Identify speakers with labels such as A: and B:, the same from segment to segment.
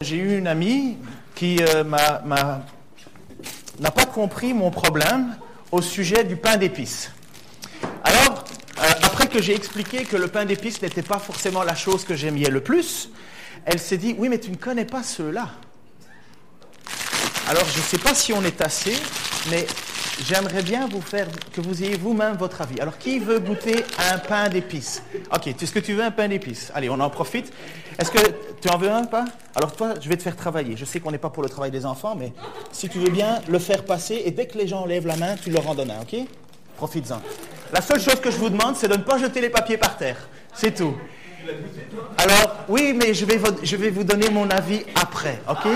A: J'ai eu une amie qui n'a pas compris mon problème au sujet du pain d'épices. Alors, après que j'ai expliqué que le pain d'épices n'était pas forcément la chose que j'aimais le plus, elle s'est dit « Oui, mais tu ne connais pas ceux-là. » Alors, je ne sais pas si on est assez, mais j'aimerais bien que vous ayez vous-même votre avis. Alors, qui veut goûter un pain d'épices? Ok, est-ce que tu veux un pain d'épices? Allez, on en profite. Est-ce que tu en veux un, pas? Alors toi, je vais te faire travailler. Je sais qu'on n'est pas pour le travail des enfants, mais si tu veux bien le faire passer, et dès que les gens lèvent la main, tu leur en donnes un, ok? Profites-en. La seule chose que je vous demande, c'est de ne pas jeter les papiers par terre. C'est tout. Alors, oui, mais je vais vous donner mon avis après, ok?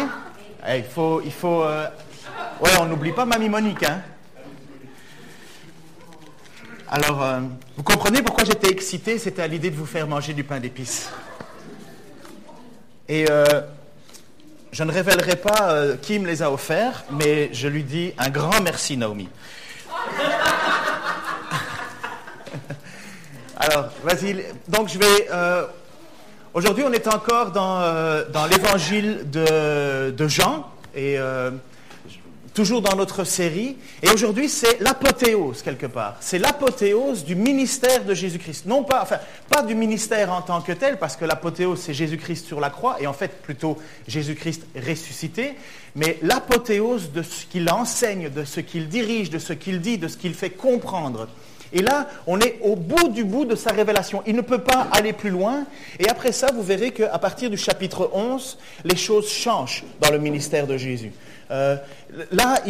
A: Il faut... Ouais, on n'oublie pas Mamie Monique, hein? Alors, vous comprenez pourquoi j'étais excité? C'était à l'idée de vous faire manger du pain d'épices. Et je ne révélerai pas qui me les a offerts, mais je lui dis un grand merci, Naomi. Alors, vas-y. Donc, je vais... aujourd'hui, on est encore dans l'évangile de Jean, et toujours dans notre série. Et aujourd'hui, c'est l'apothéose, quelque part. C'est l'apothéose du ministère de Jésus-Christ. Non pas, pas du ministère en tant que tel, parce que l'apothéose, c'est Jésus-Christ sur la croix, et en fait, plutôt Jésus-Christ ressuscité, mais l'apothéose de ce qu'il enseigne, de ce qu'il dirige, de ce qu'il dit, de ce qu'il fait comprendre. Et là, on est au bout de sa révélation. Il ne peut pas aller plus loin. Et après ça, vous verrez qu'à partir du chapitre 11, les choses changent dans le ministère de Jésus. Là,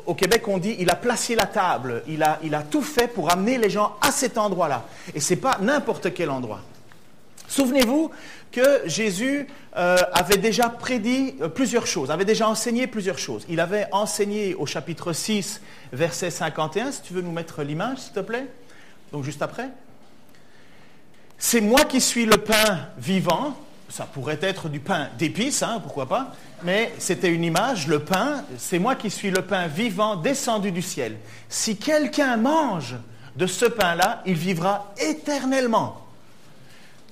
A: au Québec, on dit il a placé la table. Il a tout fait pour amener les gens à cet endroit-là. Et ce n'est pas n'importe quel endroit. Souvenez-vous que Jésus avait déjà prédit plusieurs choses, avait déjà enseigné plusieurs choses. Il avait enseigné au chapitre 6, verset 51, si tu veux nous mettre l'image, s'il te plaît. Donc juste après. C'est moi qui suis le pain vivant. Ça pourrait être du pain d'épices, hein, pourquoi pas. Mais c'était une image, le pain, c'est moi qui suis le pain vivant descendu du ciel. Si quelqu'un mange de ce pain-là, il vivra éternellement.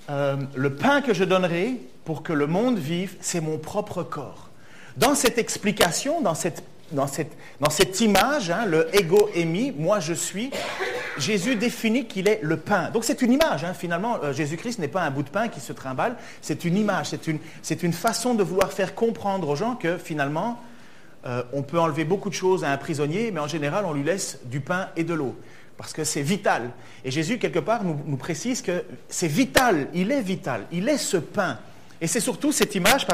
A: Le pain que je donnerai pour que le monde vive, c'est mon propre corps. Dans cette explication, dans cette image, hein, le ego émi, moi je suis, Jésus définit qu'il est le pain. Donc c'est une image, hein, finalement, Jésus-Christ n'est pas un bout de pain qui se trimballe, c'est une image, c'est une façon de vouloir faire comprendre aux gens que finalement, on peut enlever beaucoup de choses à un prisonnier, mais en général, on lui laisse du pain et de l'eau. Parce que c'est vital. Et Jésus, quelque part, nous précise que c'est vital, il est ce pain. Et c'est surtout cette image,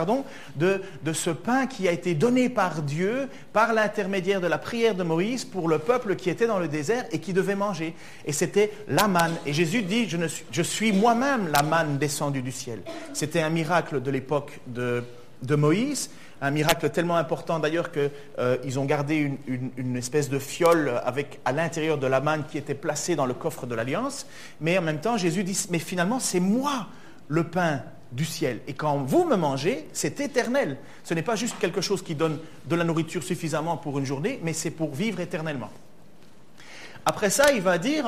A: de ce pain qui a été donné par Dieu, par l'intermédiaire de la prière de Moïse, pour le peuple qui était dans le désert et qui devait manger. Et c'était la manne. Et Jésus dit, je suis moi-même la manne descendue du ciel. C'était un miracle de l'époque de Moïse. Un miracle tellement important d'ailleurs qu'ils ont gardé une espèce de fiole à l'intérieur de la manne qui était placée dans le coffre de l'Alliance. Mais en même temps, Jésus dit, mais finalement, c'est moi le pain du ciel. Et quand vous me mangez, c'est éternel. Ce n'est pas juste quelque chose qui donne de la nourriture suffisamment pour une journée, mais c'est pour vivre éternellement. Après ça, il va dire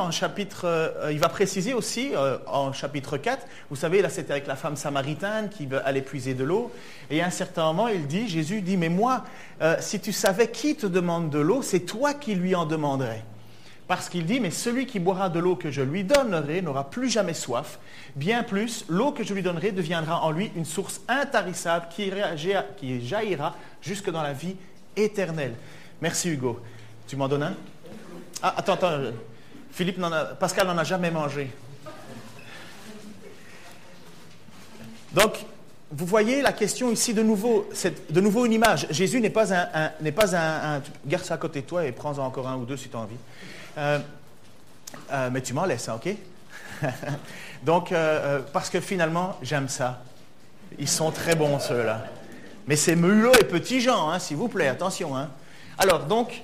A: il va préciser aussi en chapitre 4, vous savez, là c'était avec la femme samaritaine qui allait puiser de l'eau, et à un certain moment, Jésus dit, mais moi, si tu savais qui te demande de l'eau, c'est toi qui lui en demanderais. Parce qu'il dit, mais celui qui boira de l'eau que je lui donnerai n'aura plus jamais soif, bien plus, l'eau que je lui donnerai deviendra en lui une source intarissable qui jaillira jusque dans la vie éternelle. Merci Hugo. Tu m'en donnes un? Ah, attends, Pascal n'en a jamais mangé. Donc, vous voyez la question ici de nouveau, c'est de nouveau une image. Jésus n'est pas un garde ça à côté de toi et prends-en encore un ou deux si tu as envie. Mais tu m'en laisses, hein, ok? Donc, parce que finalement, j'aime ça. Ils sont très bons, ceux-là. Mais c'est Mulot et Petit Jean, hein, s'il vous plaît, attention. Hein. Alors, donc...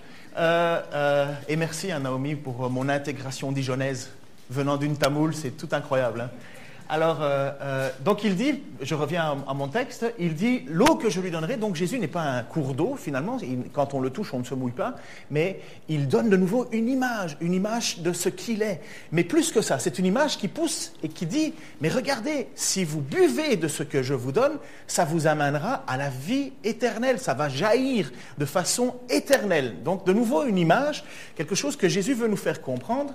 A: et merci à Naomi pour mon intégration dijonnaise venant d'une tamoule, c'est tout incroyable. Hein. Donc il dit, je reviens à mon texte, il dit, l'eau que je lui donnerai, donc Jésus n'est pas un cours d'eau finalement, quand on le touche, on ne se mouille pas, mais il donne de nouveau une image de ce qu'il est. Mais plus que ça, c'est une image qui pousse et qui dit, mais regardez, si vous buvez de ce que je vous donne, ça vous amènera à la vie éternelle, ça va jaillir de façon éternelle. Donc de nouveau une image, quelque chose que Jésus veut nous faire comprendre.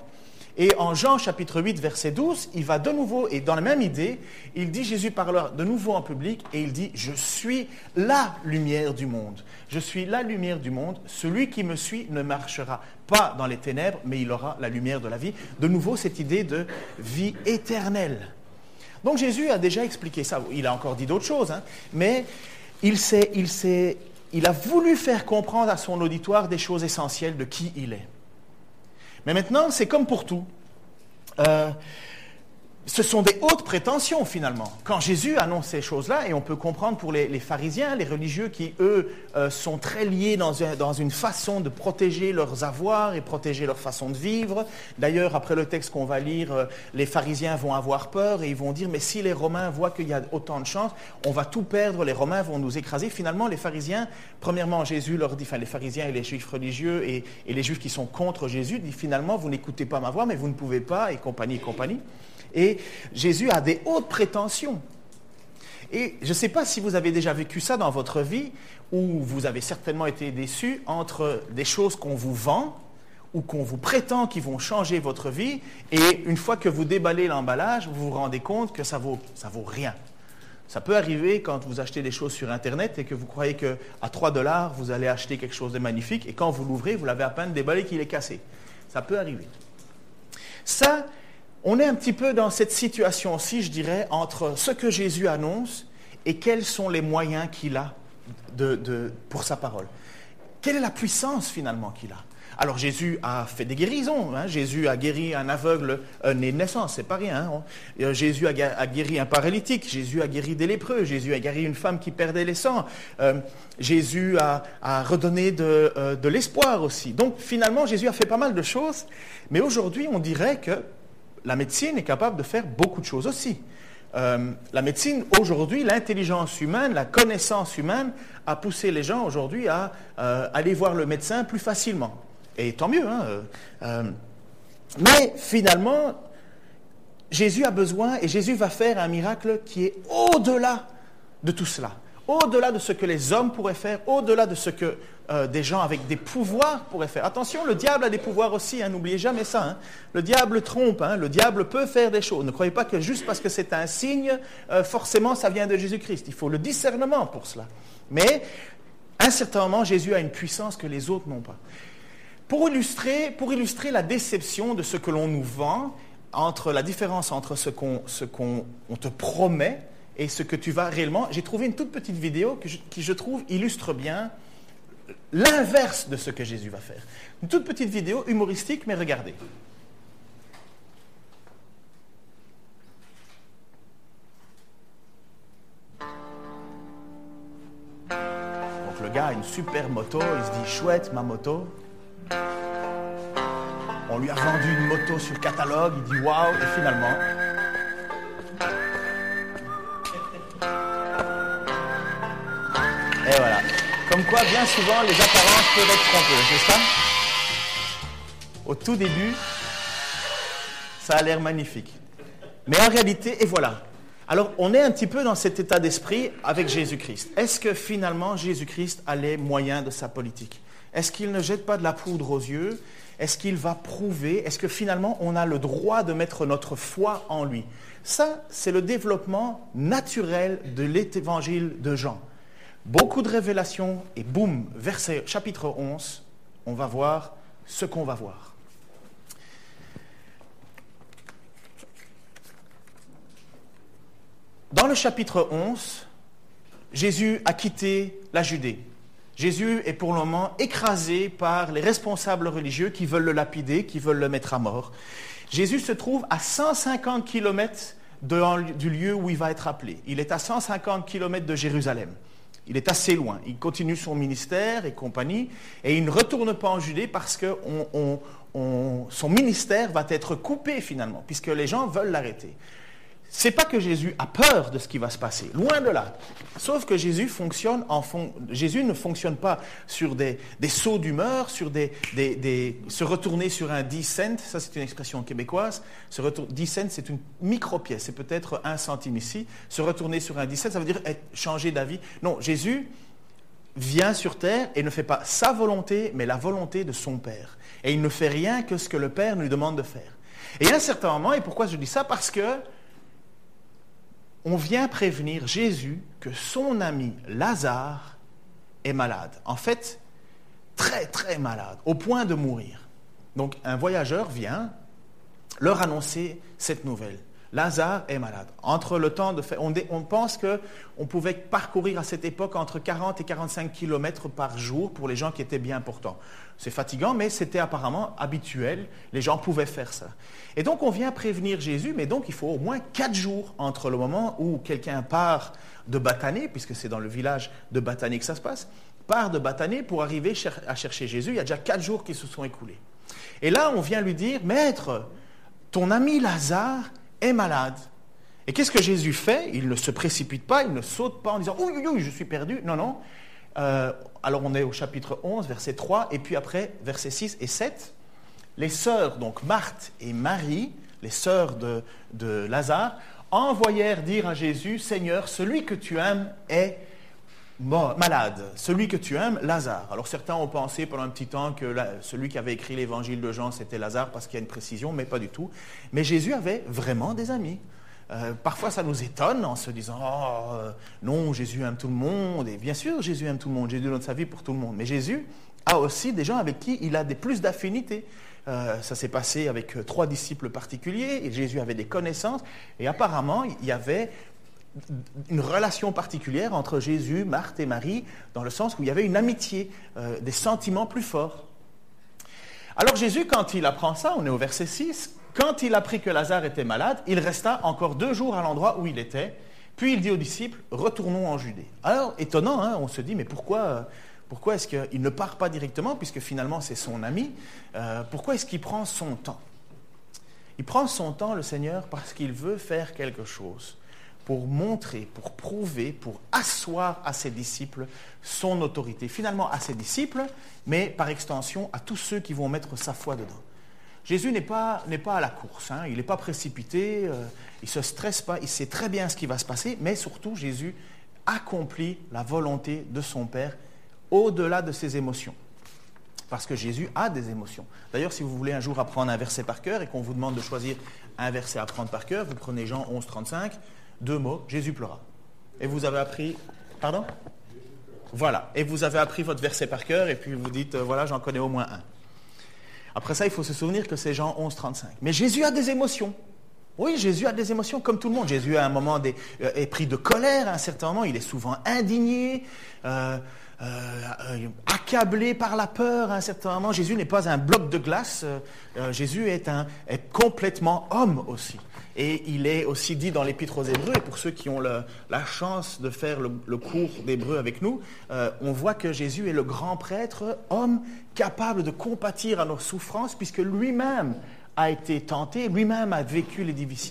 A: Et en Jean chapitre 8, verset 12, il va de nouveau, et dans la même idée, il dit, Jésus parle de nouveau en public, et il dit, je suis la lumière du monde. Je suis la lumière du monde. Celui qui me suit ne marchera pas dans les ténèbres, mais il aura la lumière de la vie. De nouveau, cette idée de vie éternelle. Donc Jésus a déjà expliqué ça. Il a encore dit d'autres choses, hein, mais il a voulu faire comprendre à son auditoire des choses essentielles de qui il est. Mais maintenant, c'est comme pour tout. Ce sont des hautes prétentions, finalement. Quand Jésus annonce ces choses-là, et on peut comprendre pour les pharisiens, les religieux qui, eux, sont très liés dans une façon de protéger leurs avoirs et protéger leur façon de vivre. D'ailleurs, après le texte qu'on va lire, les pharisiens vont avoir peur et ils vont dire, mais si les Romains voient qu'il y a autant de chances, on va tout perdre, les Romains vont nous écraser. Finalement, les pharisiens, premièrement, Jésus leur dit, enfin les pharisiens et les juifs religieux et les juifs qui sont contre Jésus, disent finalement, vous n'écoutez pas ma voix, mais vous ne pouvez pas, et compagnie, et compagnie. Et Jésus a des hautes prétentions. Et je ne sais pas si vous avez déjà vécu ça dans votre vie, ou vous avez certainement été déçu entre des choses qu'on vous vend, ou qu'on vous prétend qui vont changer votre vie, et une fois que vous déballez l'emballage, vous vous rendez compte que ça vaut rien. Ça peut arriver quand vous achetez des choses sur Internet et que vous croyez qu'à 3$, vous allez acheter quelque chose de magnifique, et quand vous l'ouvrez, vous l'avez à peine déballé qu'il est cassé. Ça peut arriver. Ça, on est un petit peu dans cette situation-ci, je dirais, entre ce que Jésus annonce et quels sont les moyens qu'il a pour sa parole. Quelle est la puissance finalement qu'il a? Alors Jésus a fait des guérisons, hein. Jésus a guéri un aveugle né de naissance, c'est pas rien. Hein. Jésus a guéri un paralytique, Jésus a guéri des lépreux, Jésus a guéri une femme qui perdait les sangs, Jésus a redonné de l'espoir aussi. Donc finalement Jésus a fait pas mal de choses, mais aujourd'hui on dirait que la médecine est capable de faire beaucoup de choses aussi. La médecine, aujourd'hui, l'intelligence humaine, la connaissance humaine a poussé les gens aujourd'hui à aller voir le médecin plus facilement. Et tant mieux. Hein, mais finalement, Jésus a besoin et Jésus va faire un miracle qui est au-delà de tout cela. Au-delà de ce que les hommes pourraient faire, au-delà de ce que des gens avec des pouvoirs pourraient faire. Attention, le diable a des pouvoirs aussi, hein, n'oubliez jamais ça. Hein. Le diable trompe, hein, le diable peut faire des choses. Ne croyez pas que juste parce que c'est un signe, forcément ça vient de Jésus-Christ. Il faut le discernement pour cela. Mais, à un certain moment, Jésus a une puissance que les autres n'ont pas. Pour illustrer la déception de ce que l'on nous vend, la différence entre ce qu'on te promet et ce que tu vas réellement, j'ai trouvé une toute petite vidéo qui, je trouve, illustre bien l'inverse de ce que Jésus va faire. Une toute petite vidéo humoristique, mais regardez. Donc le gars a une super moto, il se dit chouette ma moto. On lui a vendu une moto sur catalogue, il dit waouh, et finalement... Et voilà. Comme quoi, bien souvent, les apparences peuvent être trompeuses, n'est-ce pas? Au tout début, ça a l'air magnifique. Mais en réalité, et voilà. Alors, on est un petit peu dans cet état d'esprit avec Jésus-Christ. Est-ce que finalement, Jésus-Christ a les moyens de sa politique? Est-ce qu'il ne jette pas de la poudre aux yeux? Est-ce qu'il va prouver? Est-ce que finalement, on a le droit de mettre notre foi en lui? Ça, c'est le développement naturel de l'évangile de Jean. Beaucoup de révélations et boum, verset chapitre 11, on va voir ce qu'on va voir. Dans le chapitre 11, Jésus a quitté la Judée. Jésus est pour le moment écrasé par les responsables religieux qui veulent le lapider, qui veulent le mettre à mort. Jésus se trouve à 150 km du lieu où il va être appelé. Il est à 150 km de Jérusalem. Il est assez loin. Il continue son ministère et compagnie, et il ne retourne pas en Judée parce que son ministère va être coupé finalement, puisque les gens veulent l'arrêter. c'est pas que Jésus a peur de ce qui va se passer, loin de là. Sauf que Jésus ne fonctionne pas sur des sauts d'humeur, sur se retourner sur un 10 cents, ça c'est une expression québécoise, 10 cents c'est une micro-pièce, c'est peut-être 1 centime ici, se retourner sur un 10 cents, ça veut dire changer d'avis. Non, Jésus vient sur terre et ne fait pas sa volonté, mais la volonté de son Père. Et il ne fait rien que ce que le Père lui demande de faire. Et à un certain moment, et pourquoi je dis ça? Parce que on vient prévenir Jésus que son ami Lazare est malade. En fait, très très malade, au point de mourir. Donc un voyageur vient leur annoncer cette nouvelle. Lazare est malade. Entre le temps de faire, on pense qu'on pouvait parcourir à cette époque entre 40 et 45 km par jour pour les gens qui étaient bien portants. C'est fatigant, mais c'était apparemment habituel. Les gens pouvaient faire ça. Et donc, on vient prévenir Jésus, mais donc il faut au moins 4 jours entre le moment où quelqu'un part de Bethanée, puisque c'est dans le village de Bethanée que ça se passe, part de Bethanée pour arriver à chercher Jésus. Il y a déjà 4 jours qui se sont écoulés. Et là, on vient lui dire, « Maître, ton ami Lazare est malade. » Et qu'est-ce que Jésus fait? Il ne se précipite pas, il ne saute pas en disant « Oui, je suis perdu. » Non, non. Alors on est au chapitre 11, verset 3, et puis après, versets 6 et 7. Les sœurs, donc Marthe et Marie, les sœurs de Lazare, envoyèrent dire à Jésus, « Seigneur, celui que tu aimes est malade, celui que tu aimes, Lazare. » Alors certains ont pensé pendant un petit temps que celui qui avait écrit l'évangile de Jean, c'était Lazare, parce qu'il y a une précision, mais pas du tout. Mais Jésus avait vraiment des amis. Parfois, ça nous étonne en se disant « non, Jésus aime tout le monde. » Et bien sûr, Jésus aime tout le monde. Jésus donne sa vie pour tout le monde. Mais Jésus a aussi des gens avec qui il a plus d'affinités. Ça s'est passé avec 3 disciples particuliers. Et Jésus avait des connaissances. Et apparemment, il y avait une relation particulière entre Jésus, Marthe et Marie, dans le sens où il y avait une amitié, des sentiments plus forts. Alors Jésus, quand il apprend ça, on est au verset 6, quand il apprit que Lazare était malade, il resta encore 2 jours à l'endroit où il était, puis il dit aux disciples, « Retournons en Judée. » Alors, étonnant, hein, on se dit, mais pourquoi est-ce qu'il ne part pas directement, puisque finalement c'est son ami, pourquoi est-ce qu'il prend son temps? Il prend son temps, le Seigneur, parce qu'il veut faire quelque chose, pour montrer, pour prouver, pour asseoir à ses disciples son autorité. Finalement à ses disciples, mais par extension à tous ceux qui vont mettre sa foi dedans. Jésus n'est pas à la course, hein. Il n'est pas précipité, il ne se stresse pas, il sait très bien ce qui va se passer, mais surtout Jésus accomplit la volonté de son Père au-delà de ses émotions. Parce que Jésus a des émotions. D'ailleurs, si vous voulez un jour apprendre un verset par cœur et qu'on vous demande de choisir un verset à apprendre par cœur, vous prenez Jean 11, 35, 2 mots, Jésus pleura. Et vous avez appris... Pardon? Voilà. Et vous avez appris votre verset par cœur et puis vous dites, voilà, j'en connais au moins un. Après ça, il faut se souvenir que c'est Jean 11, 35. Mais Jésus a des émotions. Oui, Jésus a des émotions comme tout le monde. Jésus à un moment est pris de colère, à un certain moment, il est souvent indigné, accablé par la peur à un certain moment. Jésus n'est pas un bloc de glace, Jésus est complètement homme aussi. Et il est aussi dit dans l'Épître aux Hébreux, et pour ceux qui ont la chance de faire le cours d'Hébreux avec nous, on voit que Jésus est le grand prêtre, homme capable de compatir à nos souffrances, puisque lui-même a été tenté, lui-même a vécu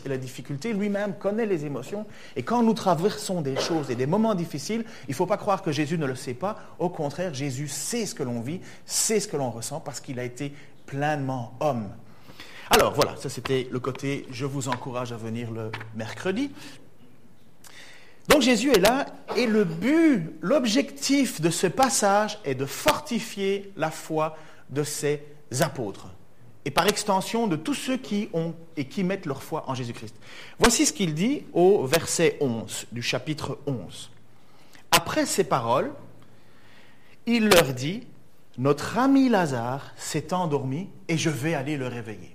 A: la difficulté, lui-même connaît les émotions. Et quand nous traversons des choses et des moments difficiles, il ne faut pas croire que Jésus ne le sait pas. Au contraire, Jésus sait ce que l'on vit, sait ce que l'on ressent, parce qu'il a été pleinement homme. Alors voilà, ça c'était le côté « je vous encourage à venir le mercredi ». Donc Jésus est là et l'objectif de ce passage est de fortifier la foi de ses apôtres. Et par extension de tous ceux qui ont et qui mettent leur foi en Jésus-Christ. Voici ce qu'il dit au verset 11 du chapitre 11. Après ces paroles, il leur dit « Notre ami Lazare s'est endormi et je vais aller le réveiller. »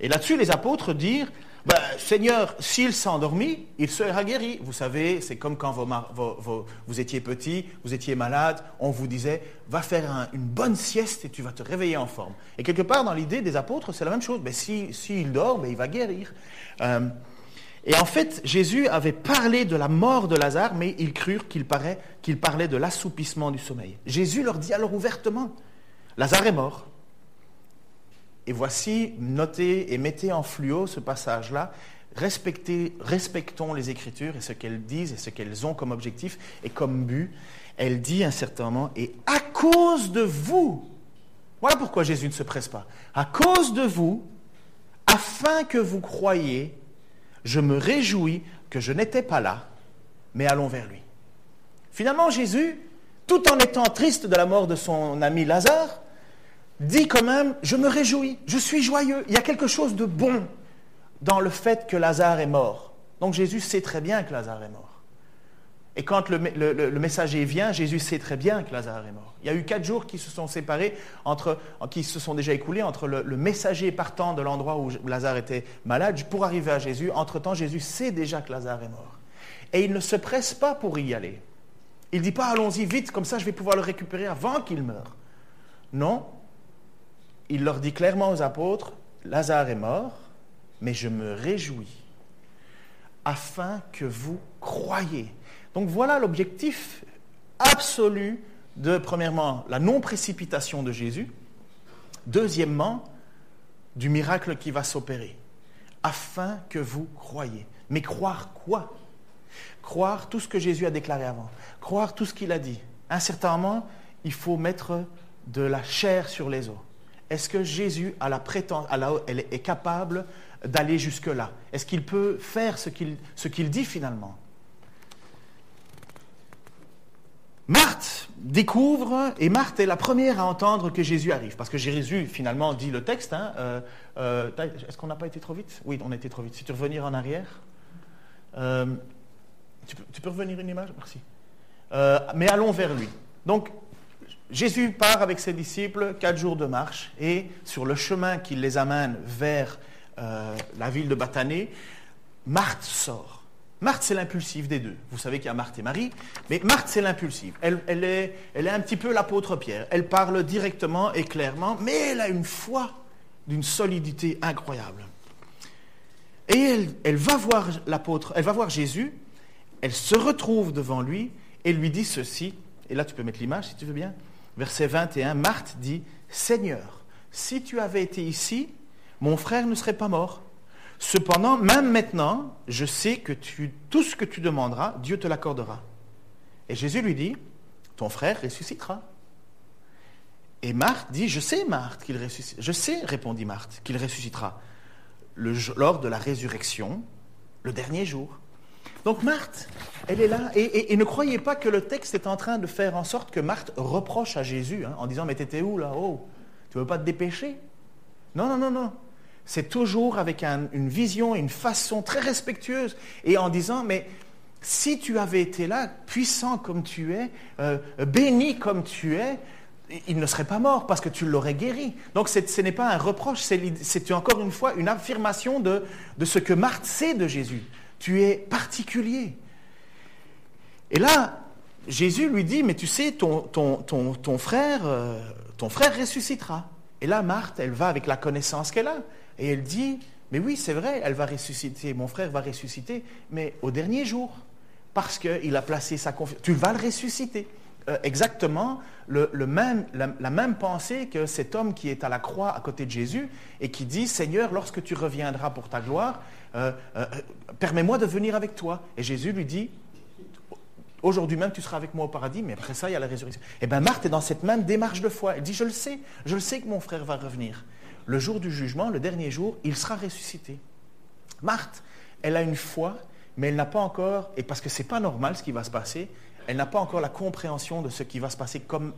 A: Et là-dessus, les apôtres dirent « Seigneur, s'il s'est endormi, il sera guéri. » Vous savez, c'est comme quand vous étiez petit, vous étiez malade, on vous disait « Va faire une bonne sieste et tu vas te réveiller en forme. » Et quelque part, dans l'idée des apôtres, c'est la même chose. S'il dort, il va guérir. Et en fait, Jésus avait parlé de la mort de Lazare, mais ils crurent qu'il parlait de l'assoupissement du sommeil. Jésus leur dit alors ouvertement « Lazare est mort. » Et voici, notez et mettez en fluo ce passage-là. respectons les Écritures et ce qu'elles disent et ce qu'elles ont comme objectif et comme but. Elle dit à un certain moment, et à cause de vous, voilà pourquoi Jésus ne se presse pas, à cause de vous, afin que vous croyiez, je me réjouis que je n'étais pas là, mais allons vers lui. Finalement, Jésus, tout en étant triste de la mort de son ami Lazare, dit quand même, je me réjouis, je suis joyeux, il y a quelque chose de bon dans le fait que Lazare est mort. Donc Jésus sait très bien que Lazare est mort. Et quand le messager vient, Jésus sait très bien que Lazare est mort. Il y a eu 4 jours qui se sont séparés, qui se sont déjà écoulés entre le messager partant de l'endroit où Lazare était malade pour arriver à Jésus. Entre-temps, Jésus sait déjà que Lazare est mort. Et il ne se presse pas pour y aller. Il ne dit pas, allons-y vite, comme ça je vais pouvoir le récupérer avant qu'il meure. Non, il leur dit clairement aux apôtres, Lazare est mort, mais je me réjouis, afin que vous croyiez. Donc voilà l'objectif absolu de, premièrement, la non-précipitation de Jésus, deuxièmement, du miracle qui va s'opérer, afin que vous croyiez. Mais croire quoi? Croire tout ce que Jésus a déclaré avant, croire tout ce qu'il a dit. À un certain moment, il faut mettre de la chair sur les os. Est-ce que Jésus est capable d'aller jusque-là? Est-ce qu'il peut faire ce qu'il dit finalement? Marthe découvre, et Marthe est la première à entendre que Jésus arrive, parce que Jésus finalement dit le texte. Est-ce qu'on n'a pas été trop vite? Oui, on a été trop vite. Si tu veux revenir en arrière, tu peux revenir une image? Merci. Mais allons vers lui. Donc, Jésus part avec ses disciples, 4 jours de marche, et sur le chemin qui les amène vers la ville de Bethanée, Marthe sort. Marthe, c'est l'impulsive des deux. Vous savez qu'il y a Marthe et Marie, mais Marthe, c'est l'impulsive. Elle est un petit peu l'apôtre Pierre. Elle parle directement et clairement, mais elle a une foi d'une solidité incroyable. Et elle va voir l'apôtre, elle va voir Jésus, elle se retrouve devant lui et lui dit ceci, et là tu peux mettre l'image si tu veux bien, verset 21, Marthe dit, « Seigneur, si tu avais été ici, mon frère ne serait pas mort. Cependant, même maintenant, je sais que tout ce que tu demanderas, Dieu te l'accordera. » Et Jésus lui dit, « Ton frère ressuscitera. » Et Marthe dit, « Je sais, Marthe, qu'il ressuscitera. Je sais, répondit Marthe, qu'il ressuscitera lors de la résurrection, le dernier jour. » Donc Marthe, elle est là, et ne croyez pas que le texte est en train de faire en sorte que Marthe reproche à Jésus, en disant, « Mais t'étais où là? Oh, tu ne veux pas te dépêcher? » Non. C'est toujours avec une vision, une façon très respectueuse, et en disant, mais si tu avais été là, puissant comme tu es, béni comme tu es, il ne serait pas mort parce que tu l'aurais guéri. Donc ce n'est pas un reproche, c'est encore une fois une affirmation de ce que Marthe sait de Jésus. Tu es particulier. Et là, Jésus lui dit, mais tu sais, ton frère ressuscitera. Et là, Marthe, elle va avec la connaissance qu'elle a. Et elle dit, mais oui, c'est vrai, elle va ressusciter, mon frère va ressusciter, mais au dernier jour, parce qu'il a placé sa confiance. Tu vas le ressusciter. Exactement la même pensée que cet homme qui est à la croix à côté de Jésus et qui dit, Seigneur, lorsque tu reviendras pour ta gloire, permets-moi de venir avec toi. Et Jésus lui dit, aujourd'hui même tu seras avec moi au paradis, mais après ça il y a la résurrection. Et bien Marthe est dans cette même démarche de foi. Elle dit, je le sais que mon frère va revenir. Le jour du jugement, le dernier jour, il sera ressuscité. Marthe, elle a une foi, mais elle n'a pas encore, et parce que ce n'est pas normal ce qui va se passer, elle n'a pas encore la compréhension de ce qui va se passer comme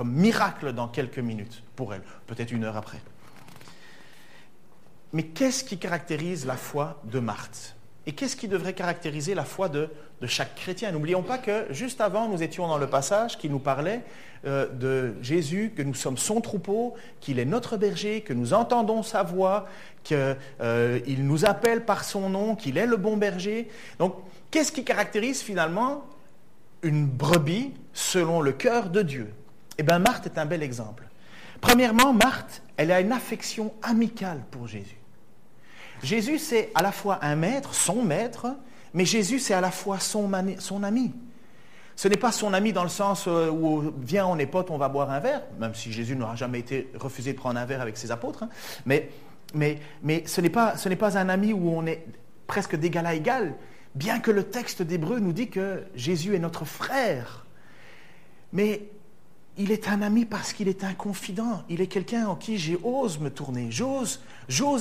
A: miracle dans quelques minutes pour elle, peut-être 1 heure après. Mais qu'est-ce qui caractérise la foi de Marthe? Et qu'est-ce qui devrait caractériser la foi de chaque chrétien? N'oublions pas que juste avant, nous étions dans le passage qui nous parlait de Jésus, que nous sommes son troupeau, qu'il est notre berger, que nous entendons sa voix, qu'il nous appelle par son nom, qu'il est le bon berger. Donc, qu'est-ce qui caractérise finalement une brebis selon le cœur de Dieu? Eh bien, Marthe est un bel exemple. Premièrement, Marthe, elle a une affection amicale pour Jésus. Jésus, c'est à la fois un maître, son maître, mais Jésus, c'est à la fois son ami. Ce n'est pas son ami dans le sens où, viens, on est potes, on va boire un verre, même si Jésus n'aura jamais été refusé de prendre un verre avec ses apôtres, mais ce n'est pas un ami où on est presque d'égal à égal, bien que le texte d'Hébreu nous dit que Jésus est notre frère. Mais il est un ami parce qu'il est un confident. Il est quelqu'un en qui j'ose me tourner, j'ose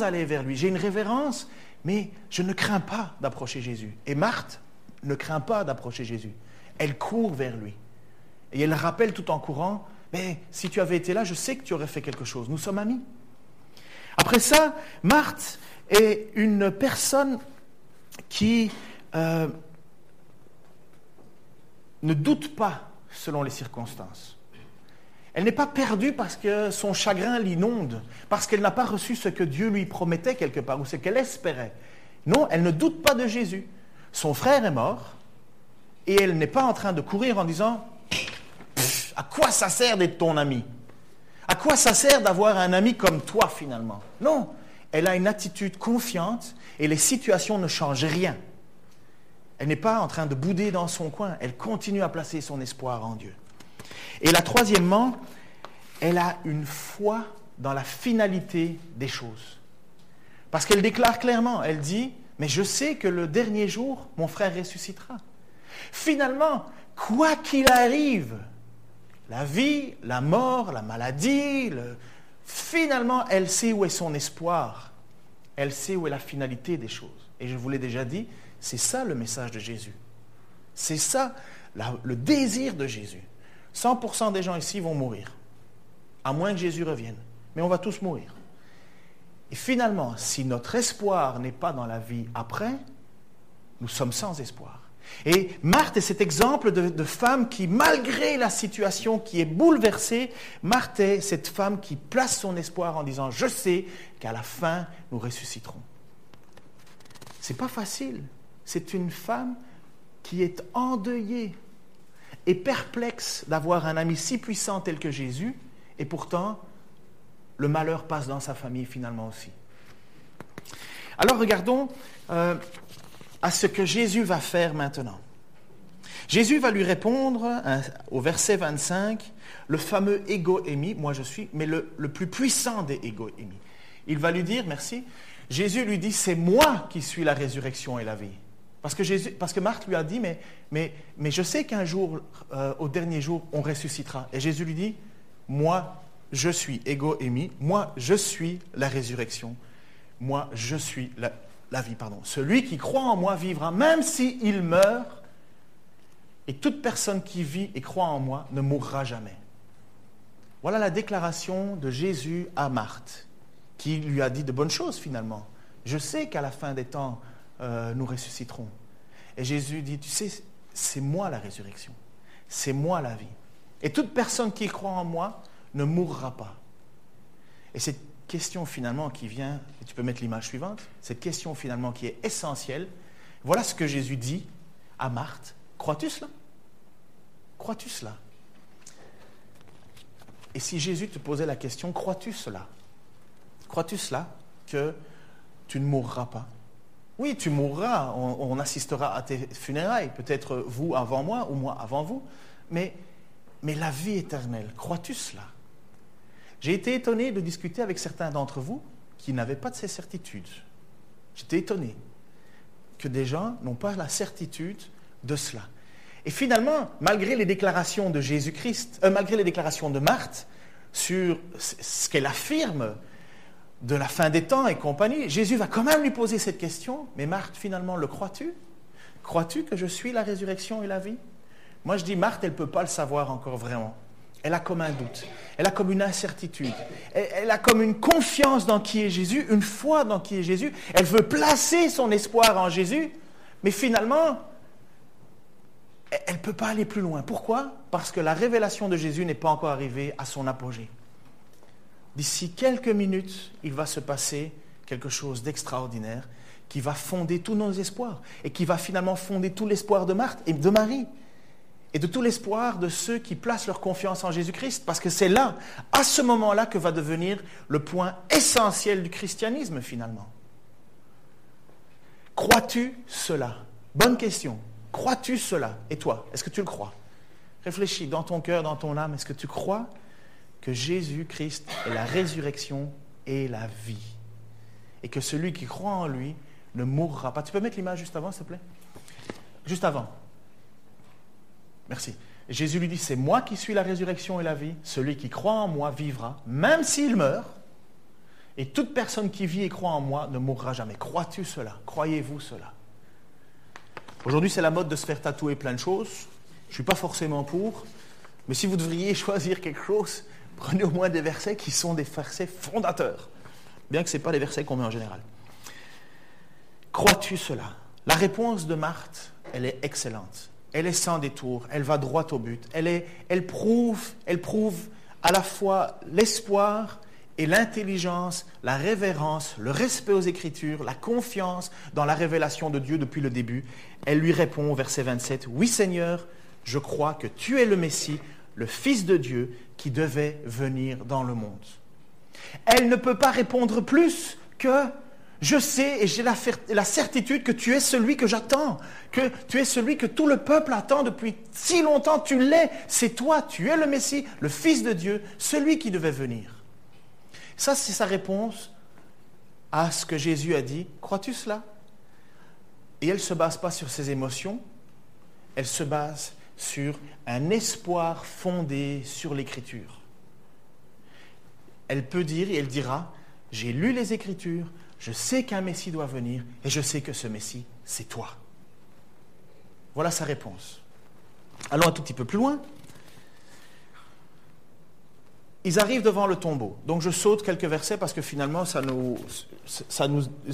A: aller vers lui. J'ai une révérence, mais je ne crains pas d'approcher Jésus. Et Marthe ne craint pas d'approcher Jésus. Elle court vers lui. Et elle rappelle tout en courant, mais si tu avais été là, je sais que tu aurais fait quelque chose. Nous sommes amis. Après ça, Marthe est une personne qui ne doute pas selon les circonstances. Elle n'est pas perdue parce que son chagrin l'inonde, parce qu'elle n'a pas reçu ce que Dieu lui promettait quelque part, ou ce qu'elle espérait. Non, elle ne doute pas de Jésus. Son frère est mort, et elle n'est pas en train de courir en disant « À quoi ça sert d'être ton ami ? À quoi ça sert d'avoir un ami comme toi finalement ?» Non, elle a une attitude confiante, et les situations ne changent rien. Elle n'est pas en train de bouder dans son coin, elle continue à placer son espoir en Dieu. Et là, troisièmement, elle a une foi dans la finalité des choses. Parce qu'elle déclare clairement, elle dit, mais je sais que le dernier jour, mon frère ressuscitera. Finalement, quoi qu'il arrive, la vie, la mort, la maladie, finalement, elle sait où est son espoir. Elle sait où est la finalité des choses. Et je vous l'ai déjà dit, c'est ça le message de Jésus. C'est ça le désir de Jésus. 100% des gens ici vont mourir, à moins que Jésus revienne. Mais on va tous mourir. Et finalement, si notre espoir n'est pas dans la vie après, nous sommes sans espoir. Et Marthe est cet exemple de femme qui, malgré la situation qui est bouleversée, Marthe est cette femme qui place son espoir en disant « Je sais qu'à la fin, nous ressusciterons ». C'est pas facile. C'est une femme qui est endeuillée et perplexe d'avoir un ami si puissant tel que Jésus, et pourtant, le malheur passe dans sa famille finalement aussi. Alors regardons à ce que Jésus va faire maintenant. Jésus va lui répondre au verset 25, le fameux ego émi, moi je suis, mais le plus puissant des ego émi. Il va lui dire, merci, Jésus lui dit, c'est moi qui suis la résurrection et la vie. Parce que Marthe lui a dit, mais je sais qu'un jour, au dernier jour, on ressuscitera. Et Jésus lui dit, moi, je suis, ego émi, moi, je suis la résurrection. Moi, je suis la vie, pardon. Celui qui croit en moi vivra, même s'il meurt. Et toute personne qui vit et croit en moi ne mourra jamais. Voilà la déclaration de Jésus à Marthe, qui lui a dit de bonnes choses finalement. Je sais qu'à la fin des temps, nous ressusciterons. Et Jésus dit, tu sais, c'est moi la résurrection, c'est moi la vie. Et toute personne qui croit en moi ne mourra pas. Et cette question finalement qui vient, et tu peux mettre l'image suivante, cette question finalement qui est essentielle, voilà ce que Jésus dit à Marthe. Crois-tu cela ? Crois-tu cela ? Et si Jésus te posait la question, crois-tu cela ? Crois-tu cela que tu ne mourras pas ? Oui, tu mourras, on assistera à tes funérailles, peut-être vous avant moi ou moi avant vous, mais la vie éternelle, crois-tu cela ? J'ai été étonné de discuter avec certains d'entre vous qui n'avaient pas de ces certitudes. J'étais étonné que des gens n'ont pas la certitude de cela. Et finalement, malgré les déclarations de Jésus-Christ, malgré les déclarations de Marthe sur ce qu'elle affirme de la fin des temps et compagnie, Jésus va quand même lui poser cette question. Mais Marthe, finalement, le crois-tu ? Crois-tu que je suis la résurrection et la vie ? Moi, je dis, Marthe, elle ne peut pas le savoir encore vraiment. Elle a comme un doute, elle a comme une incertitude, elle a comme une confiance dans qui est Jésus, une foi dans qui est Jésus. Elle veut placer son espoir en Jésus, mais finalement, elle ne peut pas aller plus loin. Pourquoi ? Parce que la révélation de Jésus n'est pas encore arrivée à son apogée. D'ici quelques minutes, il va se passer quelque chose d'extraordinaire qui va fonder tous nos espoirs et qui va finalement fonder tout l'espoir de Marthe et de Marie et de tout l'espoir de ceux qui placent leur confiance en Jésus-Christ, parce que c'est là, à ce moment-là, que va devenir le point essentiel du christianisme finalement. Crois-tu cela ? Bonne question. Crois-tu cela ? Et toi, est-ce que tu le crois ? Réfléchis dans ton cœur, dans ton âme, est-ce que tu crois que Jésus-Christ est la résurrection et la vie ? Et que celui qui croit en lui ne mourra pas. Tu peux mettre l'image juste avant, s'il te plaît? Juste avant. Merci. Jésus lui dit, c'est moi qui suis la résurrection et la vie. Celui qui croit en moi vivra, même s'il meurt. Et toute personne qui vit et croit en moi ne mourra jamais. Crois-tu cela? Croyez-vous cela? Aujourd'hui, c'est la mode de se faire tatouer plein de choses. Je ne suis pas forcément pour. Mais si vous devriez choisir quelque chose, prenez au moins des versets qui sont des versets fondateurs. Bien que ce n'est pas les versets qu'on met en général. Crois-tu cela? La réponse de Marthe, elle est excellente. Elle est sans détour. Elle va droit au but. Elle prouve à la fois l'espoir et l'intelligence, la révérence, le respect aux Écritures, la confiance dans la révélation de Dieu depuis le début. Elle lui répond au verset 27, « Oui Seigneur, je crois que tu es le Messie, le Fils de Dieu qui devait venir dans le monde. » Elle ne peut pas répondre plus que « Je sais et j'ai la certitude que tu es celui que j'attends, que tu es celui que tout le peuple attend depuis si longtemps, tu l'es, c'est toi, tu es le Messie, le Fils de Dieu, celui qui devait venir. » Ça, c'est sa réponse à ce que Jésus a dit. Crois-tu cela? Et elle ne se base pas sur ses émotions, elle se base sur un espoir fondé sur l'Écriture. Elle peut dire et elle dira, j'ai lu les Écritures, je sais qu'un Messie doit venir et je sais que ce Messie, c'est toi. Voilà sa réponse. Allons un tout petit peu plus loin. Ils arrivent devant le tombeau. Donc je saute quelques versets parce que finalement ça nous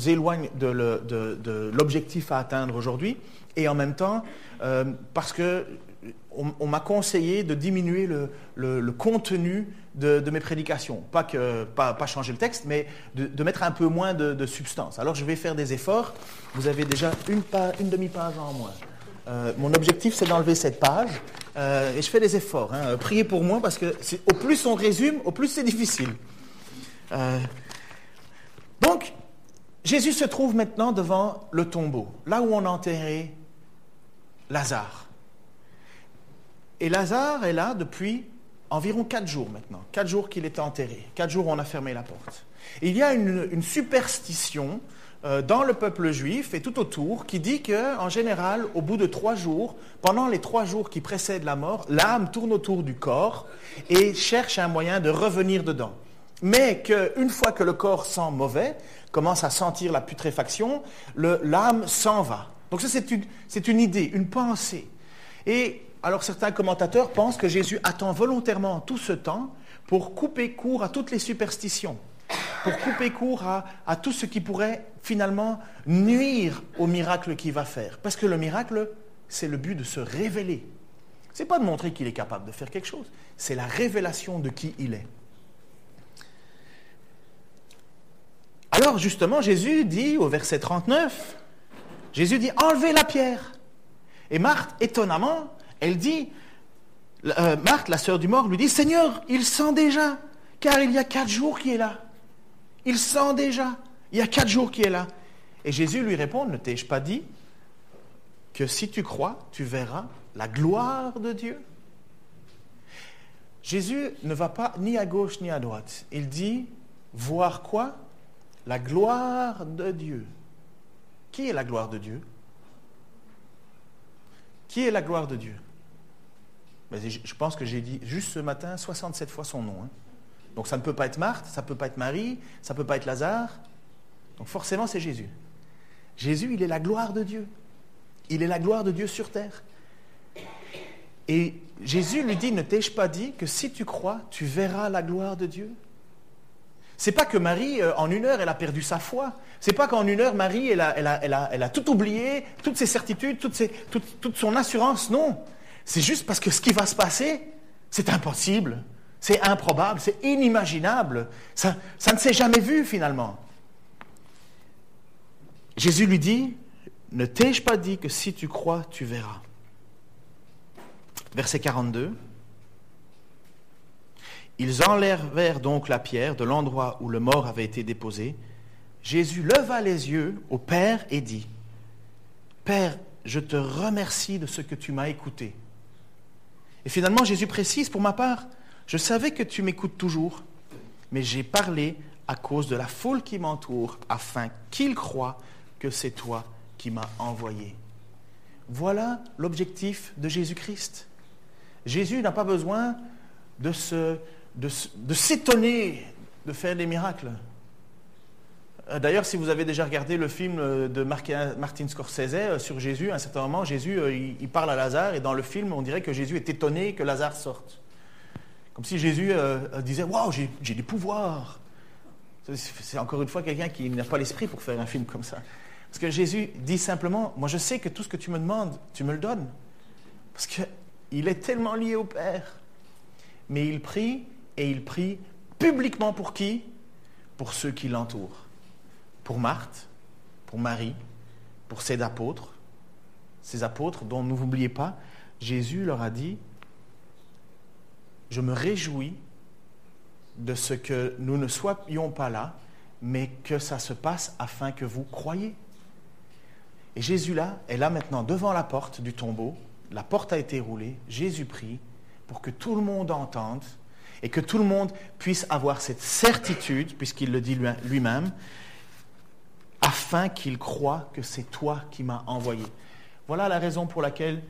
A: éloigne de l'objectif à atteindre aujourd'hui. Et en même temps, parce qu'on m'a conseillé de diminuer le contenu de mes prédications. Pas changer le texte, mais de mettre un peu moins de substance. Alors je vais faire des efforts. Vous avez déjà une demi-page en moins. Mon objectif, c'est d'enlever cette page. Et je fais des efforts. Priez pour moi, parce que au plus on résume, au plus c'est difficile. Donc, Jésus se trouve maintenant devant le tombeau, là où on a enterré Lazare. Et Lazare est là depuis environ 4 jours maintenant. 4 jours qu'il était enterré. 4 jours où on a fermé la porte. Et il y a une superstition dans le peuple juif et tout autour, qui dit qu'en général, au bout de 3 jours, pendant les 3 jours qui précèdent la mort, l'âme tourne autour du corps et cherche un moyen de revenir dedans. Mais qu'une fois que le corps sent mauvais, commence à sentir la putréfaction, l'âme s'en va. Donc ça, c'est une idée, une pensée. Et alors certains commentateurs pensent que Jésus attend volontairement tout ce temps pour couper court à toutes les superstitions, pour couper court à tout ce qui pourrait finalement nuire au miracle qu'il va faire. Parce que le miracle, c'est le but de se révéler. Ce n'est pas de montrer qu'il est capable de faire quelque chose, c'est la révélation de qui il est. Alors justement, Jésus dit au verset 39, Jésus dit « Enlevez la pierre ». Et Marthe, étonnamment, elle dit, Marthe, la sœur du mort, lui dit « Seigneur, il sent déjà, car il y a 4 jours qu'il est là. Il sent déjà, il y a 4 jours qu'il est là. » Et Jésus lui répond « Ne t'ai-je pas dit que si tu crois, tu verras la gloire de Dieu ?» Jésus ne va pas ni à gauche ni à droite. Il dit « Voir quoi ? La gloire de Dieu. » Qui est la gloire de Dieu? Qui est la gloire de Dieu? Je pense que j'ai dit juste ce matin 67 fois son nom. Donc ça ne peut pas être Marthe, ça ne peut pas être Marie, ça ne peut pas être Lazare. Donc forcément c'est Jésus. Jésus, il est la gloire de Dieu. Il est la gloire de Dieu sur terre. Et Jésus lui dit, ne t'ai-je pas dit que si tu crois, tu verras la gloire de Dieu? C'est pas que Marie, en 1 heure, elle a perdu sa foi. C'est pas qu'en 1 heure, Marie, elle a tout oublié, toutes ses certitudes, toute son assurance. Non. C'est juste parce que ce qui va se passer, c'est impossible, c'est improbable, c'est inimaginable. Ça ne s'est jamais vu, finalement. Jésus lui dit, ne t'ai-je pas dit que si tu crois, tu verras? Verset 42. Ils enlevèrent donc la pierre de l'endroit où le mort avait été déposé. Jésus leva les yeux au Père et dit, « Père, je te remercie de ce que tu m'as écouté. » Et finalement, Jésus précise, pour ma part, « Je savais que tu m'écoutes toujours, mais j'ai parlé à cause de la foule qui m'entoure, afin qu'ils croient que c'est toi qui m'as envoyé. Voilà l'objectif de Jésus-Christ. Jésus n'a pas besoin de s'étonner de faire des miracles. D'ailleurs, si vous avez déjà regardé le film de Martin Scorsese sur Jésus, à un certain moment, Jésus il parle à Lazare, et dans le film, on dirait que Jésus est étonné que Lazare sorte. Comme si Jésus disait « Waouh, j'ai des pouvoirs !» C'est encore une fois quelqu'un qui n'a pas l'esprit pour faire un film comme ça. Parce que Jésus dit simplement « Moi, je sais que tout ce que tu me demandes, tu me le donnes. » Parce qu'il est tellement lié au Père. Mais il prie, et il prie publiquement pour qui? Pour ceux qui l'entourent. Pour Marthe, pour Marie, pour ces apôtres dont n'oubliez pas, Jésus leur a dit « Je me réjouis de ce que nous ne soyons pas là, mais que ça se passe afin que vous croyiez. » Et Jésus là est là maintenant devant la porte du tombeau, la porte a été roulée, Jésus prie pour que tout le monde entende et que tout le monde puisse avoir cette certitude, puisqu'il le dit lui-même, afin qu'il croie que c'est toi qui m'as envoyé. Voilà la raison pour laquelle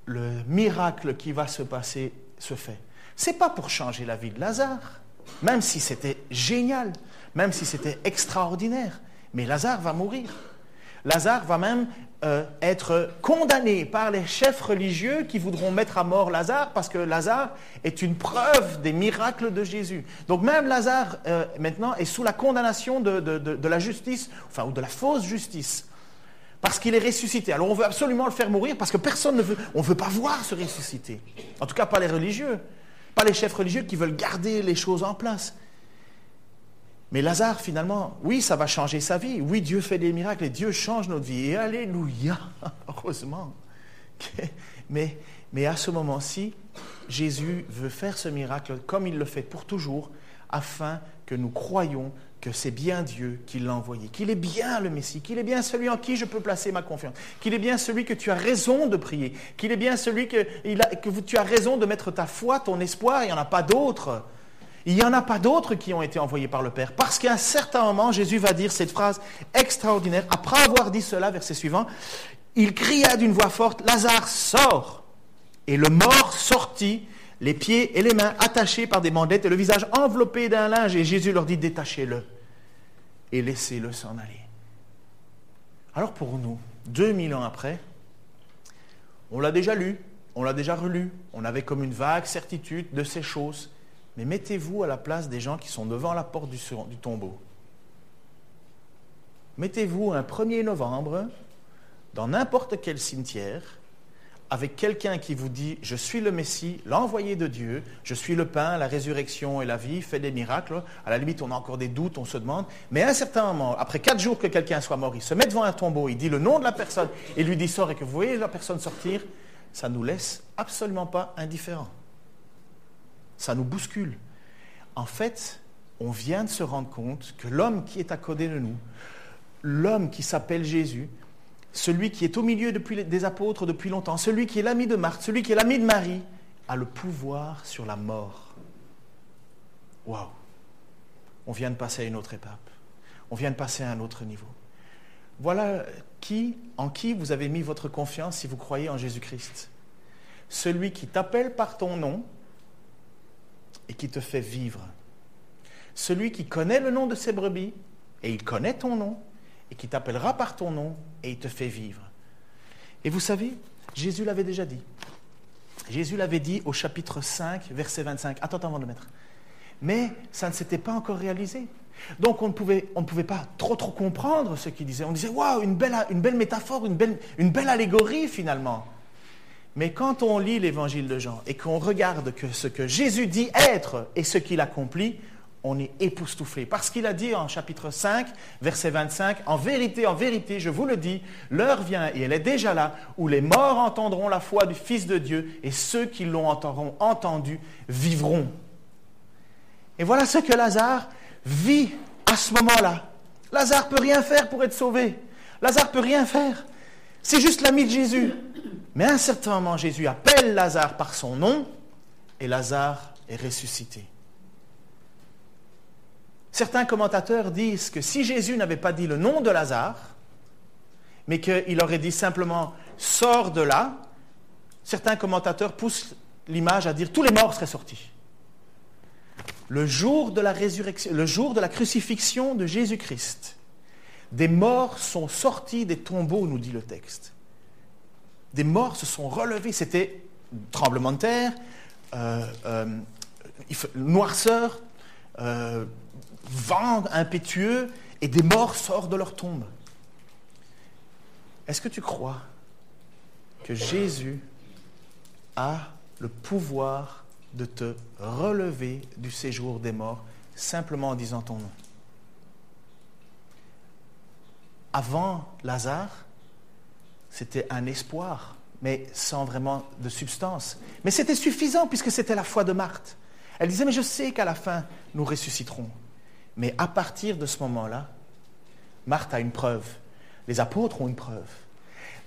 A: le miracle qui va se passer se fait. Ce n'est pas pour changer la vie de Lazare, même si c'était génial, même si c'était extraordinaire, mais Lazare va mourir. Lazare va même être condamné par les chefs religieux qui voudront mettre à mort Lazare parce que Lazare est une preuve des miracles de Jésus. Donc même Lazare maintenant est sous la condamnation de la justice, ou de la fausse justice, parce qu'il est ressuscité. Alors on veut absolument le faire mourir parce que on ne veut pas voir se ressusciter. En tout cas pas les religieux, pas les chefs religieux qui veulent garder les choses en place. Mais Lazare, finalement, oui, ça va changer sa vie. Oui, Dieu fait des miracles et Dieu change notre vie. Et alléluia, heureusement. Mais à ce moment-ci, Jésus veut faire ce miracle comme il le fait pour toujours, afin que nous croyions que c'est bien Dieu qui l'a envoyé, qu'il est bien le Messie, qu'il est bien celui en qui je peux placer ma confiance, qu'il est bien celui que tu as raison de prier, qu'il est bien celui que tu as raison de mettre ta foi, ton espoir, il n'y en a pas d'autres. Il n'y en a pas d'autres qui ont été envoyés par le Père. Parce qu'à un certain moment, Jésus va dire cette phrase extraordinaire. Après avoir dit cela, verset suivant, il cria d'une voix forte, « Lazare, sors !» Et le mort sortit, les pieds et les mains attachés par des bandelettes et le visage enveloppé d'un linge. Et Jésus leur dit, « Détachez-le et laissez-le s'en aller. » Alors pour nous, 2000 ans après, on l'a déjà lu, on l'a déjà relu, on avait comme une vague certitude de ces choses. Mais mettez-vous à la place des gens qui sont devant la porte du tombeau. Mettez-vous un 1er novembre dans n'importe quel cimetière avec quelqu'un qui vous dit « Je suis le Messie, l'envoyé de Dieu, je suis le pain, la résurrection et la vie, fait des miracles. » À la limite, on a encore des doutes, on se demande. Mais à un certain moment, après 4 jours que quelqu'un soit mort, il se met devant un tombeau, il dit le nom de la personne et lui dit « Sors » et que vous voyez la personne sortir, ça ne nous laisse absolument pas indifférents. Ça nous bouscule. En fait, on vient de se rendre compte que l'homme qui est à côté de nous, l'homme qui s'appelle Jésus, celui qui est au milieu des apôtres depuis longtemps, celui qui est l'ami de Marthe, celui qui est l'ami de Marie, a le pouvoir sur la mort. Waouh! On vient de passer à une autre étape. On vient de passer à un autre niveau. Voilà en qui vous avez mis votre confiance si vous croyez en Jésus-Christ. Celui qui t'appelle par ton nom et qui te fait vivre. Celui qui connaît le nom de ses brebis, et il connaît ton nom, et qui t'appellera par ton nom, et il te fait vivre. Et vous savez, Jésus l'avait déjà dit. Jésus l'avait dit au chapitre 5, verset 25. Attends avant de le mettre. Mais ça ne s'était pas encore réalisé. Donc on ne pouvait pas trop comprendre ce qu'il disait. On disait, waouh, une belle métaphore, une belle allégorie finalement. Mais quand on lit l'évangile de Jean et qu'on regarde ce que Jésus dit être et ce qu'il accomplit, on est époustouflé. Parce qu'il a dit en chapitre 5, verset 25, « En vérité, je vous le dis, l'heure vient, et elle est déjà là, où les morts entendront la voix du Fils de Dieu, et ceux qui l'ont entendu vivront. » Et voilà ce que Lazare vit à ce moment-là. Lazare ne peut rien faire pour être sauvé. Lazare ne peut rien faire. C'est juste l'ami de Jésus. Mais à un certain moment, Jésus appelle Lazare par son nom et Lazare est ressuscité. Certains commentateurs disent que si Jésus n'avait pas dit le nom de Lazare, mais qu'il aurait dit simplement « sors de là », certains commentateurs poussent l'image à dire « tous les morts seraient sortis ». Le jour de la résurrection, le jour de la crucifixion de Jésus-Christ, des morts sont sortis des tombeaux, nous dit le texte. Des morts se sont relevés, c'était tremblement de terre, noirceur, vent impétueux, et des morts sortent de leur tombe. Est-ce que tu crois que Jésus a le pouvoir de te relever du séjour des morts simplement en disant ton nom? Avant Lazare, c'était un espoir, mais sans vraiment de substance. Mais c'était suffisant puisque c'était la foi de Marthe. Elle disait, mais je sais qu'à la fin, nous ressusciterons. Mais à partir de ce moment-là, Marthe a une preuve. Les apôtres ont une preuve.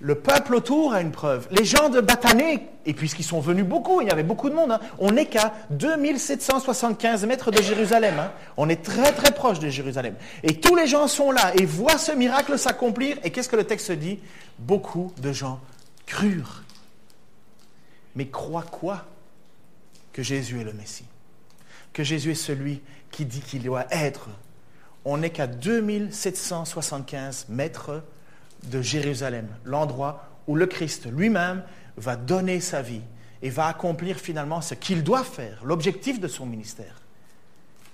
A: Le peuple autour a une preuve. Les gens de Bathanée, et puisqu'ils sont venus beaucoup, il y avait beaucoup de monde, on n'est qu'à 2775 mètres de Jérusalem. On est très très proche de Jérusalem. Et tous les gens sont là et voient ce miracle s'accomplir. Et qu'est-ce que le texte dit? Beaucoup de gens crurent. Mais croient quoi? Que Jésus est le Messie. Que Jésus est celui qui dit qu'il doit être. On n'est qu'à 2775 mètres de Jérusalem, l'endroit où le Christ lui-même va donner sa vie et va accomplir finalement ce qu'il doit faire, l'objectif de son ministère.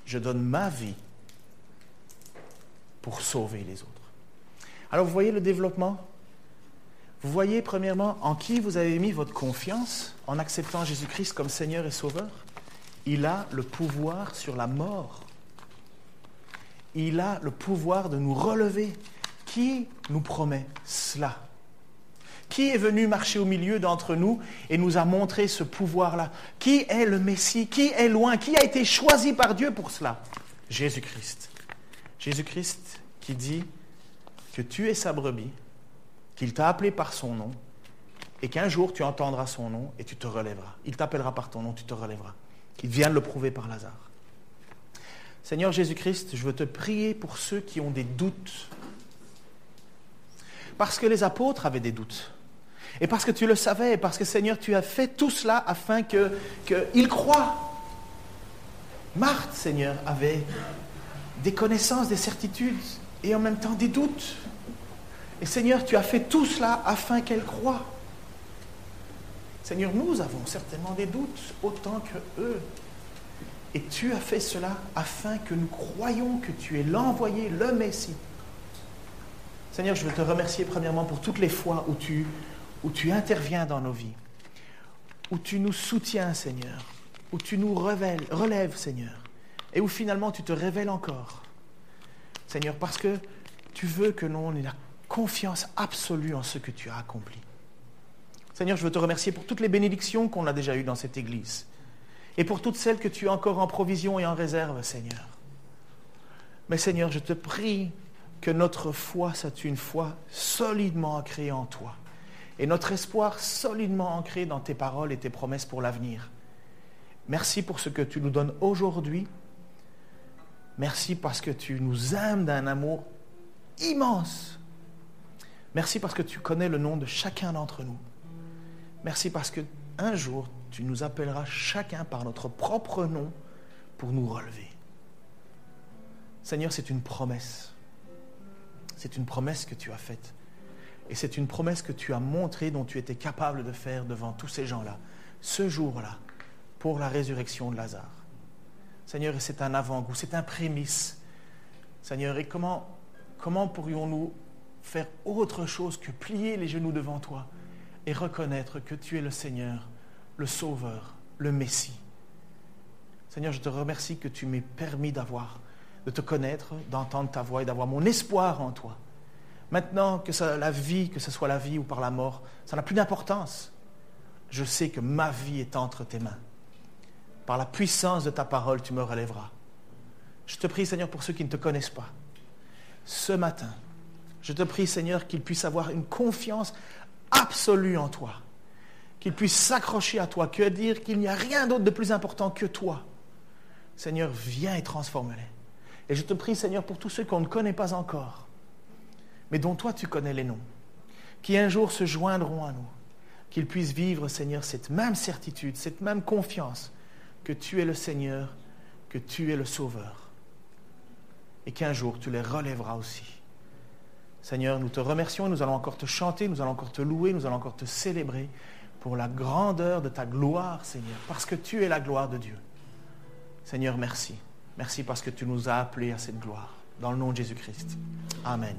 A: Je donne ma vie pour sauver les autres. Alors vous voyez le développement? Vous voyez premièrement en qui vous avez mis votre confiance en acceptant Jésus-Christ comme Seigneur et Sauveur? Il a le pouvoir sur la mort. Il a le pouvoir de nous relever. Qui nous promet cela? Qui est venu marcher au milieu d'entre nous et nous a montré ce pouvoir-là? Qui est le Messie? Qui est loin? Qui a été choisi par Dieu pour cela? Jésus-Christ. Jésus-Christ qui dit que tu es sa brebis, qu'il t'a appelé par son nom et qu'un jour tu entendras son nom et tu te relèveras. Il t'appellera par ton nom, tu te relèveras. Il vient de le prouver par Lazare. Seigneur Jésus-Christ, je veux te prier pour ceux qui ont des doutes. Parce que les apôtres avaient des doutes. Et parce que tu le savais, et parce que Seigneur, tu as fait tout cela afin qu'ils croient. Marthe, Seigneur, avait des connaissances, des certitudes, et en même temps des doutes. Et Seigneur, tu as fait tout cela afin qu'elle croie. Seigneur, nous avons certainement des doutes, autant que eux. Et tu as fait cela afin que nous croyions que tu es l'envoyé, le Messie. Seigneur, je veux te remercier premièrement pour toutes les fois où tu interviens dans nos vies, où tu nous soutiens, Seigneur, où tu nous relèves, Seigneur, et où finalement tu te révèles encore. Seigneur, parce que tu veux que nous ayons la confiance absolue en ce que tu as accompli. Seigneur, je veux te remercier pour toutes les bénédictions qu'on a déjà eues dans cette Église, et pour toutes celles que tu as encore en provision et en réserve, Seigneur. Mais Seigneur, je te prie que notre foi soit une foi solidement ancrée en toi et notre espoir solidement ancré dans tes paroles et tes promesses pour l'avenir. Merci pour ce que tu nous donnes aujourd'hui. Merci parce que tu nous aimes d'un amour immense. Merci parce que tu connais le nom de chacun d'entre nous. Merci parce qu'un jour, tu nous appelleras chacun par notre propre nom pour nous relever. Seigneur, c'est une promesse. C'est une promesse que tu as faite. Et c'est une promesse que tu as montrée, dont tu étais capable de faire devant tous ces gens-là, ce jour-là, pour la résurrection de Lazare. Seigneur, c'est un avant-goût, c'est un prémisse. Seigneur, et comment pourrions-nous faire autre chose que plier les genoux devant toi et reconnaître que tu es le Seigneur, le Sauveur, le Messie. Seigneur, je te remercie que tu m'aies permis de te connaître, d'entendre ta voix et d'avoir mon espoir en toi. Maintenant, que ce soit la vie ou par la mort, ça n'a plus d'importance. Je sais que ma vie est entre tes mains. Par la puissance de ta parole, tu me relèveras. Je te prie, Seigneur, pour ceux qui ne te connaissent pas. Ce matin, je te prie, Seigneur, qu'ils puissent avoir une confiance absolue en toi. Qu'ils puissent s'accrocher à toi, que dire qu'il n'y a rien d'autre de plus important que toi. Seigneur, viens et transforme-les. Et je te prie, Seigneur, pour tous ceux qu'on ne connaît pas encore, mais dont toi tu connais les noms. qui un jour se joindront à nous, qu'ils puissent vivre, Seigneur, cette même certitude, cette même confiance que tu es le Seigneur, que tu es le Sauveur, et qu'un jour tu les relèveras aussi. Seigneur, nous te remercions, nous allons encore te chanter, nous allons encore te louer, nous allons encore te célébrer pour la grandeur de ta gloire, Seigneur, parce que tu es la gloire de Dieu. Seigneur, merci. Merci parce que tu nous as appelés à cette gloire. Dans le nom de Jésus-Christ. Amen.